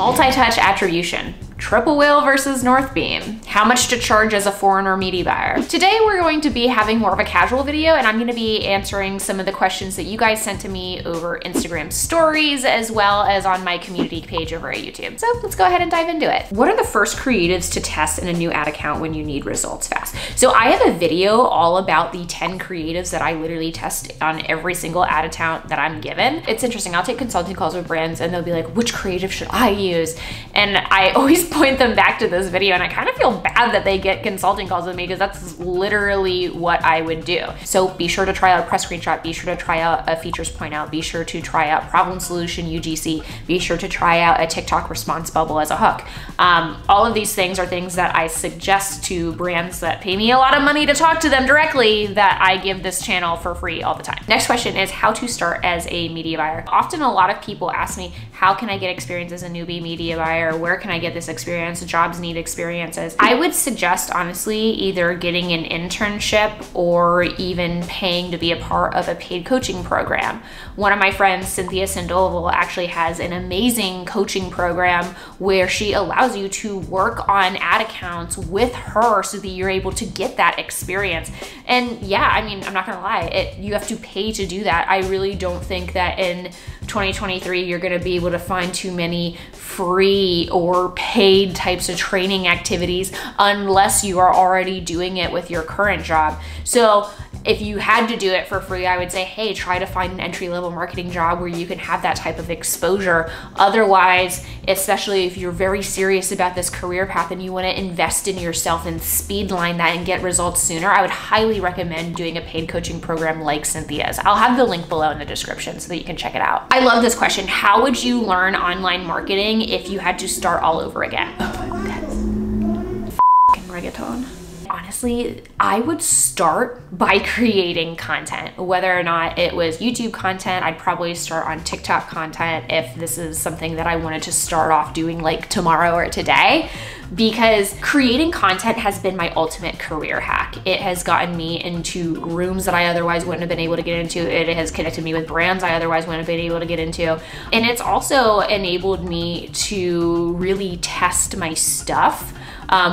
Multi-touch attribution. Triple whale versus North beam. How much to charge as a foreigner media buyer. Today we're going to be having more of a casual video, and I'm going to be answering some of the questions that you guys sent to me over Instagram stories as well as on my community page over at YouTube. So let's go ahead and dive into it. What are the first creatives to test in a new ad account when you need results fast? So I have a video all about the 10 creatives that I literally test on every single ad account that I'm given. It's interesting. I'll take consulting calls with brands and they'll be like, which creative should I use? And I always point them back to this video, and I kind of feel bad that they get consulting calls with me because that's literally what I would do. So be sure to try out a press screenshot, be sure to try out a features point out, be sure to try out problem solution UGC, be sure to try out a TikTok response bubble as a hook. All of these things are things that I suggest to brands that pay me a lot of money to talk to them directly, that I give this channel for free all the time. Next question is how to start as a media buyer. Often a lot of people ask me, how can I get experience as a newbie media buyer? Where can I get this experience? Jobs need experiences. I would suggest, honestly, either getting an internship or even paying to be a part of a paid coaching program. One of my friends, Cynthia Sandoval, actually has an amazing coaching program where she allows you to work on ad accounts with her so that you're able to get that experience. And yeah, I mean, I'm not gonna lie, you have to pay to do that. I really don't think that in 2023 you're gonna be able to find too many free or paid types of training activities unless you are already doing it with your current job. So if you had to do it for free, I would say, hey, try to find an entry-level marketing job where you can have that type of exposure. Otherwise, especially if you're very serious about this career path and you want to invest in yourself and speedline that and get results sooner, I would highly recommend doing a paid coaching program like Cynthia's. I'll have the link below in the description so that you can check it out. I love this question. How would you learn online marketing if you had to start all over again? F***ing reggaeton. Honestly, I would start by creating content. Whether or not it was YouTube content, I'd probably start on TikTok content if this is something that I wanted to start off doing like tomorrow or today, because creating content has been my ultimate career hack. It has gotten me into rooms that I otherwise wouldn't have been able to get into. It has connected me with brands I otherwise wouldn't have been able to get into. And it's also enabled me to really test my stuff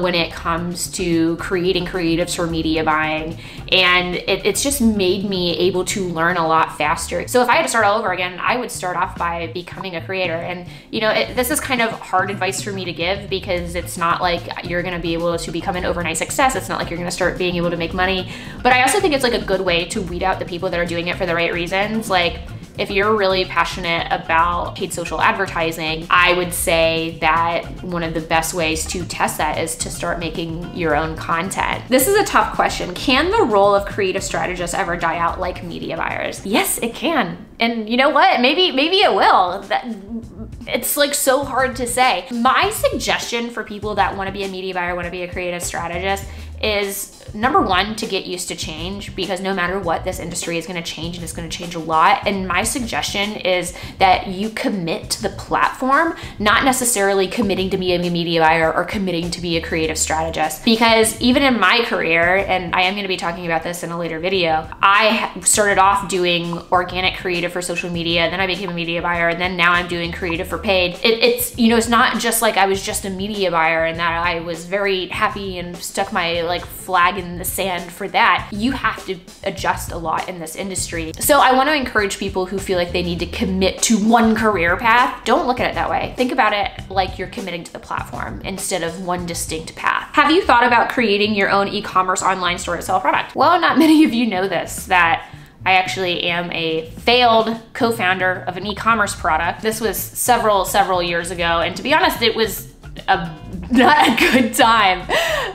when it comes to creating creatives for media buying. And it's just made me able to learn a lot faster. So if I had to start all over again, I would start off by becoming a creator. And you know, this is kind of hard advice for me to give because it's not like you're gonna be able to become an overnight success. It's not like you're gonna start being able to make money. But I also think it's like a good way to weed out the people that are doing it for the right reasons. Like, if you're really passionate about paid social advertising, I would say that one of the best ways to test that is to start making your own content. This is a tough question. Can the role of creative strategists ever die out like media buyers? Yes, it can. And you know what? Maybe it will. It's like so hard to say. My suggestion for people that want to be a media buyer, want to be a creative strategist, is number one, to get used to change, because no matter what, this industry is going to change, and it's going to change a lot. And my suggestion is that you commit to the platform, not necessarily committing to be a media buyer or committing to be a creative strategist. Because even in my career, and I am going to be talking about this in a later video, I started off doing organic creative for social media, then I became a media buyer, and then now I'm doing creative for paid. It's, you know, it's not just like I was just a media buyer and that I was very happy and stuck my like flag in the sand for that. You have to adjust a lot in this industry. So I want to encourage people who feel like they need to commit to one career path. Don't look at it that way. Think about it like you're committing to the platform instead of one distinct path. Have you thought about creating your own e-commerce online store to sell a product? Well, not many of you know this, that I actually am a failed co-founder of an e-commerce product. This was several years ago, and to be honest, it was not a good time.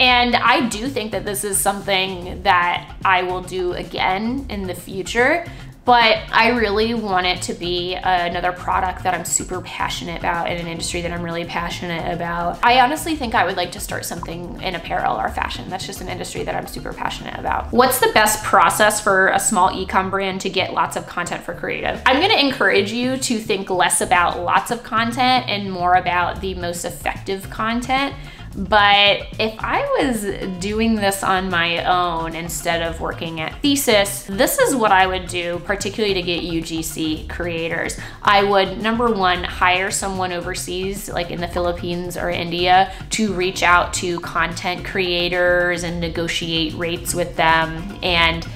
And I do think that this is something that I will do again in the future, but I really want it to be another product that I'm super passionate about in an industry that I'm really passionate about. I honestly think I would like to start something in apparel or fashion. That's just an industry that I'm super passionate about. What's the best process for a small e-com brand to get lots of content for creative? I'm gonna encourage you to think less about lots of content and more about the most effective content. But if I was doing this on my own instead of working at Thesis, this is what I would do, particularly to get UGC creators. I would, number one, hire someone overseas, like in the Philippines or India, to reach out to content creators and negotiate rates with them, and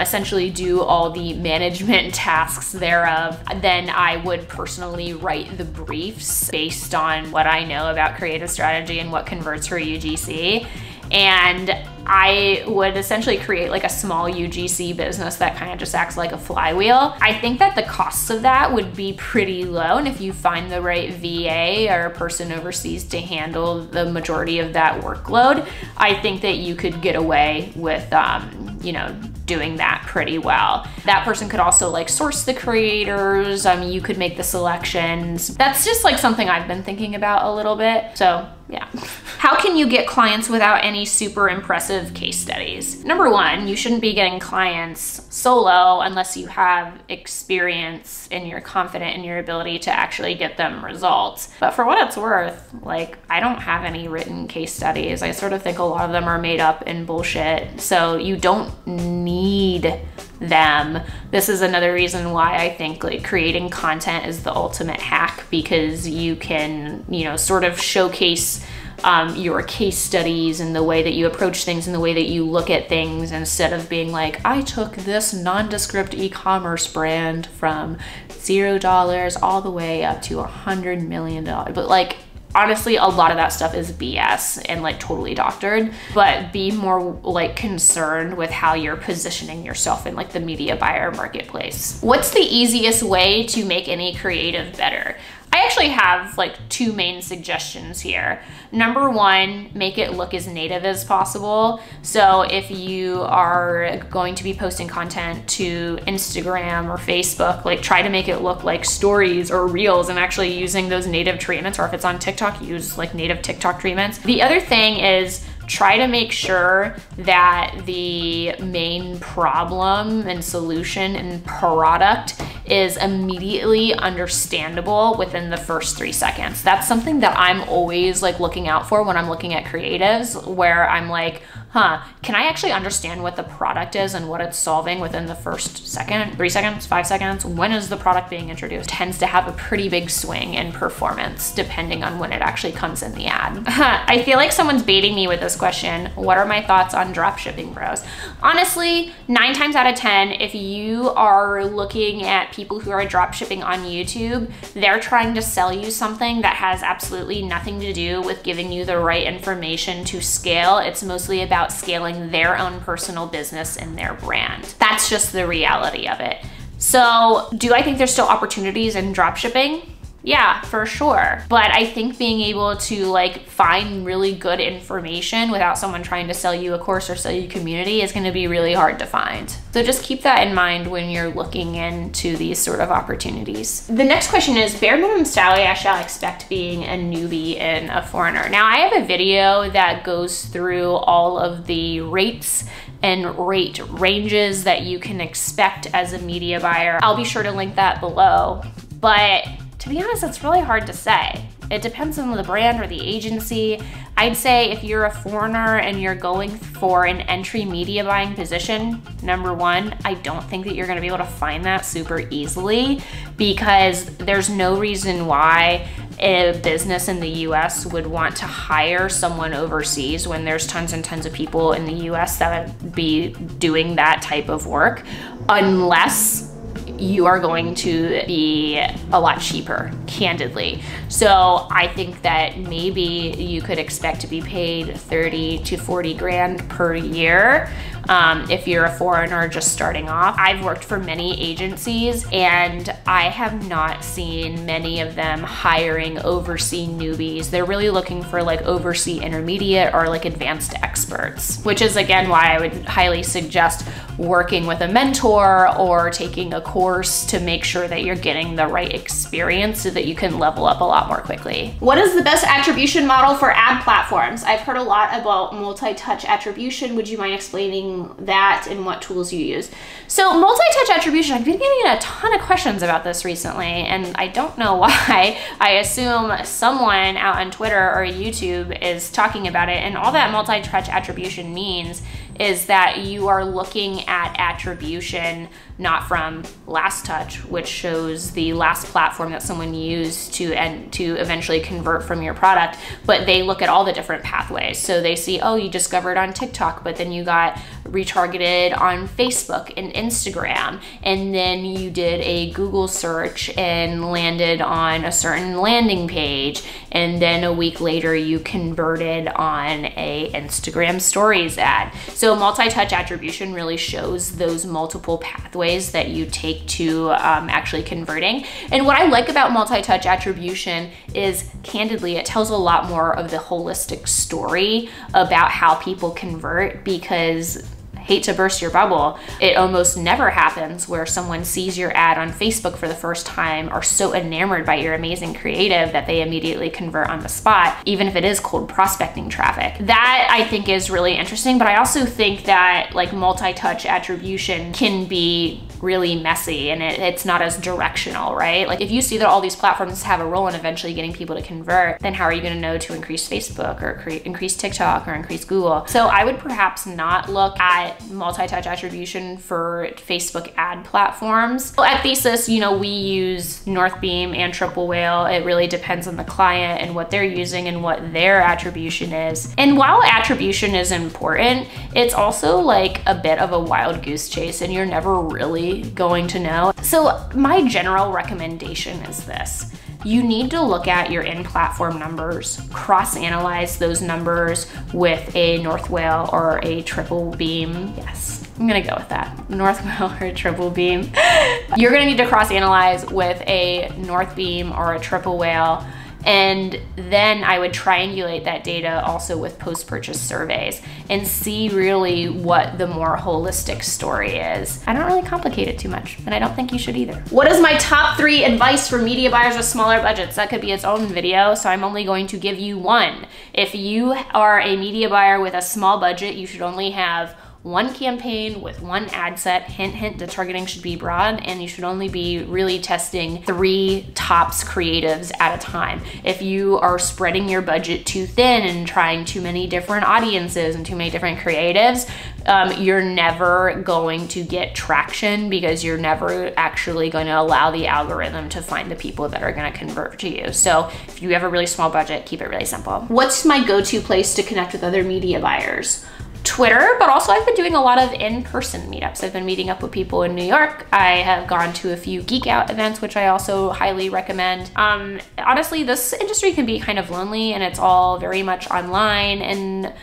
essentially do all the management tasks thereof. Then I would personally write the briefs based on what I know about creative strategy and what converts for UGC. And I would essentially create like a small UGC business that kind of just acts like a flywheel. I think that the costs of that would be pretty low. And if you find the right VA or a person overseas to handle the majority of that workload, I think that you could get away with, you know, doing that pretty well. That person could also like source the creators. You could make the selections. That's just like something I've been thinking about a little bit. So yeah. How can you get clients without any super impressive case studies? Number one, you shouldn't be getting clients solo unless you have experience and you're confident in your ability to actually get them results. But for what it's worth, like, I don't have any written case studies. I sort of think a lot of them are made up and bullshit. So you don't need them. This is another reason why I think like creating content is the ultimate hack, because you can, you know, sort of showcase your case studies and the way that you approach things and the way that you look at things, instead of being like, I took this nondescript e-commerce brand from $0 all the way up to $100 million. But like, honestly, a lot of that stuff is BS and like totally doctored, but be more like concerned with how you're positioning yourself in like the media buyer marketplace. What's the easiest way to make any creative better? I actually have like two main suggestions here. Number one, make it look as native as possible. So if you are going to be posting content to Instagram or Facebook, like try to make it look like stories or reels and actually using those native treatments, or if it's on TikTok, use like native TikTok treatments. The other thing is try to make sure that the main problem and solution and product is immediately understandable within the first 3 seconds. That's something that I'm always like looking out for when I'm looking at creatives, where I'm like, can I actually understand what the product is and what it's solving within the first second, 3 seconds, 5 seconds? When is the product being introduced? Tends to have a pretty big swing in performance depending on when it actually comes in the ad. I feel like someone's baiting me with this question. What are my thoughts on dropshipping bros? Honestly, 9 times out of 10, if you are looking at people who are dropshipping on YouTube, they're trying to sell you something that has absolutely nothing to do with giving you the right information to scale. It's mostly about scaling their own personal business and their brand. That's just the reality of it. So do I think there's still opportunities in dropshipping? Yeah, for sure. But I think being able to like find really good information without someone trying to sell you a course or sell you community is gonna be really hard to find. So just keep that in mind when you're looking into these sort of opportunities. The next question is, bare minimum salary I shall expect being a newbie and a foreigner. Now I have a video that goes through all of the rates and rate ranges that you can expect as a media buyer. I'll be sure to link that below. But to be honest, it's really hard to say. It depends on the brand or the agency. I'd say if you're a foreigner and you're going for an entry media buying position, number one, I don't think that you're gonna be able to find that super easily, because there's no reason why a business in the US would want to hire someone overseas when there's tons and tons of people in the US that would be doing that type of work, unless you are going to be a lot cheaper, candidly. So I think that maybe you could expect to be paid 30 to 40 grand per year if you're a foreigner just starting off. I've worked for many agencies and I have not seen many of them hiring overseas newbies. They're really looking for like overseas intermediate or like advanced experts, which is again why I would highly suggest working with a mentor or taking a course source to make sure that you're getting the right experience so that you can level up a lot more quickly. What is the best attribution model for ad platforms? I've heard a lot about multi-touch attribution. Would you mind explaining that and what tools you use? So multi-touch attribution, I've been getting a ton of questions about this recently, and I don't know why. I assume someone out on Twitter or YouTube is talking about it, and all that multi-touch attribution means is that you are looking at attribution not from last touch, which shows the last platform that someone used to eventually convert from your product, but they look at all the different pathways. So they see, oh, you discovered on TikTok, but then you got retargeted on Facebook and Instagram, and then you did a Google search and landed on a certain landing page, and then a week later you converted on a Instagram stories ad. So multi-touch attribution really shows those multiple pathways that you take to actually converting. And what I like about multi-touch attribution is, candidly, it tells a lot more of the holistic story about how people convert, because hate to burst your bubble, it almost never happens where someone sees your ad on Facebook for the first time, are so enamored by your amazing creative that they immediately convert on the spot, even if it is cold prospecting traffic. That I think is really interesting, but I also think that like multi-touch attribution can be really messy and it's not as directional, right? Like if you see that all these platforms have a role in eventually getting people to convert, then how are you gonna know to increase Facebook or increase TikTok or increase Google? So I would perhaps not look at multi-touch attribution for Facebook ad platforms. Well, at Thesis, you know, we use Northbeam and Triple Whale. It really depends on the client and what they're using and what their attribution is. And while attribution is important, it's also like a bit of a wild goose chase and you're never really going to know. So my general recommendation is this. You need to look at your in-platform numbers, cross-analyze those numbers with a North Whale or a Triple Beam. Yes, I'm gonna go with that. North Whale or a Triple Beam. You're gonna need to cross-analyze with a North Beam or a Triple Whale, and then I would triangulate that data also with post-purchase surveys and see really what the more holistic story is. I don't really complicate it too much, and I don't think you should either. What is my top 3 advice for media buyers with smaller budgets? That could be its own video, so I'm only going to give you one. If you are a media buyer with a small budget, you should only have one campaign with one ad set. Hint, hint, the targeting should be broad, and you should only be really testing 3 tops creatives at a time. If you are spreading your budget too thin and trying too many different audiences and too many different creatives, you're never going to get traction because you're never actually going to allow the algorithm to find the people that are going to convert to you. So if you have a really small budget, keep it really simple. What's my go-to place to connect with other media buyers? Twitter, but also I've been doing a lot of in-person meetups. I've been meeting up with people in New York. I have gone to a few Geek Out events, which I also highly recommend. Honestly, this industry can be kind of lonely and it's all very much online and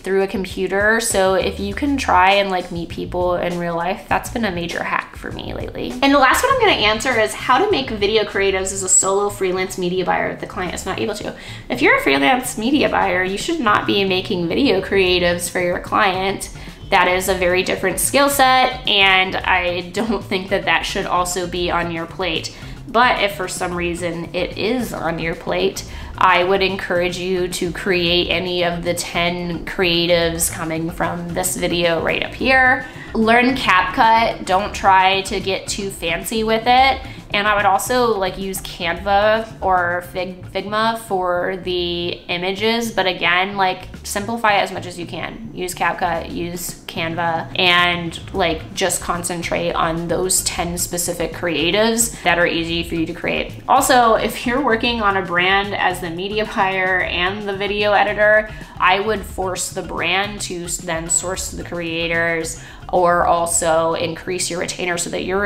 through a computer. So if you can try and like meet people in real life, that's been a major hack for me lately. And the last one I'm gonna answer is how to make video creatives as a solo freelance media buyer that the client is not able to. If you're a freelance media buyer, you should not be making video creatives for your client. That is a very different skill set, and I don't think that that should also be on your plate. But if for some reason it is on your plate, I would encourage you to create any of the 10 creatives coming from this video right up here. Learn CapCut, don't try to get too fancy with it. And I would also like use Canva or Figma for the images, but again, like simplify it as much as you can. Use CapCut, use Canva, and like just concentrate on those 10 specific creatives that are easy for you to create. Also, if you're working on a brand as the media buyer and the video editor, I would force the brand to then source the creators, or also increase your retainer so that you're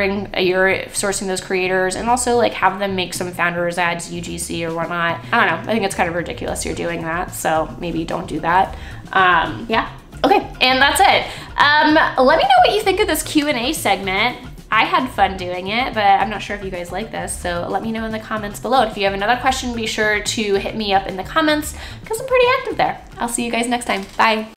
sourcing those creators, and also like have them make some founders ads, UGC or whatnot. I don't know, I think it's kind of ridiculous you're doing that, so maybe don't do that. Yeah, okay, and that's it. Let me know what you think of this Q&A segment. I had fun doing it, but I'm not sure if you guys like this, so let me know in the comments below. If you have another question, be sure to hit me up in the comments because I'm pretty active there. I'll see you guys next time. Bye.